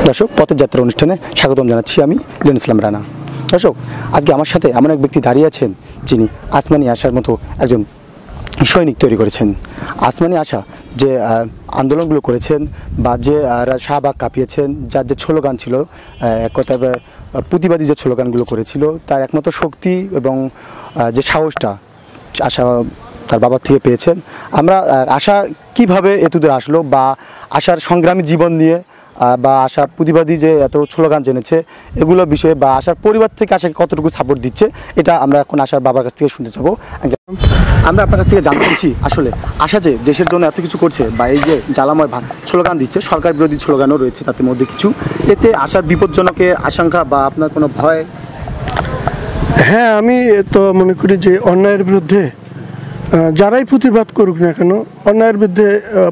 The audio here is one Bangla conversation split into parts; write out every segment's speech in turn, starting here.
দর্শক, পথের যাত্রা অনুষ্ঠানে স্বাগতম জানাচ্ছি আমি লিয়ন ইসলাম রানা। দর্শক, আজকে আমার সাথে এমন এক ব্যক্তি দাঁড়িয়ে আছেন যিনি আসমানি আশার মতো একজন সৈনিক তৈরি করেছেন। আসমানি আশা যে আন্দোলনগুলো করেছেন বা যে শাহবাগ কাঁপিয়েছেন, যার যে স্লোগান ছিল, এক কথায় প্রতিবাদী যে স্লোগানগুলো করেছিল, তার একমাত্র শক্তি এবং যে সাহসটা আশা তার বাবার থেকে পেয়েছেন। আমরা আশা কিভাবে এতদূর আসলো বা আশার সংগ্রামী জীবন নিয়ে বা আশা প্রতিবাদী যে এত স্লোগান জেনেছে এগুলো বিষয়ে বা আশার পরিবার থেকে আশাকে কতটুকু সাপোর্ট দিচ্ছে, এটা আমরা এখন আশার বাবার কাছ থেকে শুনতে যাবো। আমরা আপনার কাছ থেকে জানতেছি আসলে আশা যে দেশের জন্য এত কিছু করছে বা এই যে জ্বালাময় স্লোগান দিচ্ছে, সরকার বিরোধী স্লোগানও রয়েছে তাদের মধ্যে কিছু, এতে আশার বিপজ্জনকের আশঙ্কা বা আপনার কোনো ভয়? হ্যাঁ, আমি তো মনে করি যে অন্যায়ের বিরুদ্ধে যারাই প্রতিবাদ করুক না কেন, অন্যায়ের বিরুদ্ধে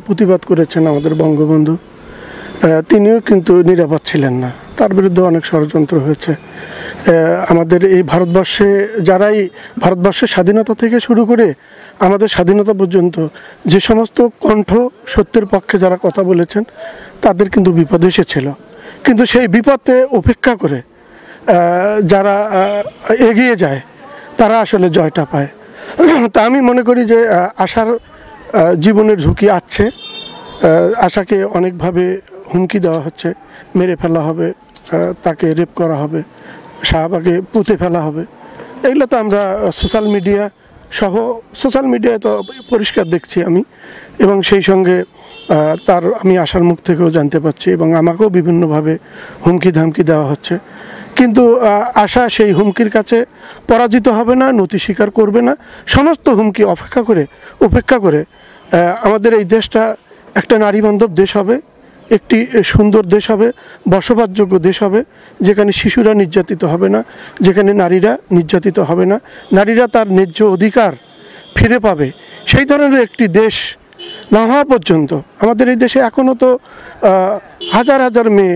প্রতিবাদ করেছেন আমাদের বঙ্গবন্ধু, তিনিও কিন্তু নিরাপদ ছিলেন না। তার বিরুদ্ধে অনেক ষড়যন্ত্র হয়েছে। আমাদের এই ভারতবর্ষে যারাই ভারতবর্ষের স্বাধীনতা থেকে শুরু করে আমাদের স্বাধীনতা পর্যন্ত যে সমস্ত কণ্ঠ সত্যের পক্ষে যারা কথা বলেছেন, তাদের কিন্তু বিপদ এসেছিল। কিন্তু সেই বিপদে উপেক্ষা করে যারা এগিয়ে যায় তারা আসলে জয়টা পায়। তা আমি মনে করি যে আশার জীবনের ঝুঁকি আছে। আশাকে অনেকভাবে হুমকি দেওয়া হচ্ছে, মেরে ফেলা হবে, তাকে রেপ করা হবে, শাহবাগে পুঁতে ফেলা হবে। এগুলো তো আমরা সোশ্যাল মিডিয়ায় তো পরিষ্কার দেখছি আমি, এবং সেই সঙ্গে তার আমি আশার মুখ থেকেও জানতে পারছি, এবং আমাকেও বিভিন্নভাবে হুমকি ধামকি দেওয়া হচ্ছে। কিন্তু আশা সেই হুমকির কাছে পরাজিত হবে না, নতি স্বীকার করবে না। সমস্ত হুমকি উপেক্ষা করে আমাদের এই দেশটা একটা নারীবান্ধব দেশ হবে, একটি সুন্দর দেশ হবে, বসবাসযোগ্য দেশ হবে, যেখানে শিশুরা নির্যাতিত হবে না, যেখানে নারীরা নির্যাতিত হবে না, নারীরা তার ন্যায্য অধিকার ফিরে পাবে। সেই ধরনের একটি দেশ না হওয়া পর্যন্ত আমাদের এই দেশে এখনও তো হাজার হাজার মেয়ে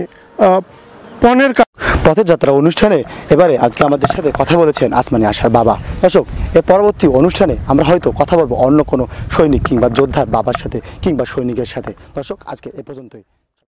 পথের যাত্রা অনুষ্ঠানে এবারে আজকে আমাদের সাথে কথা বলেছেন আসমানি আশার বাবা। দর্শক, এর পরবর্তী অনুষ্ঠানে আমরা হয়তো কথা বলবো অন্য কোনো সৈনিক কিংবা যোদ্ধার বাবার সাথে কিংবা সৈনিকের সাথে। দর্শক, আজকে এ পর্যন্তই।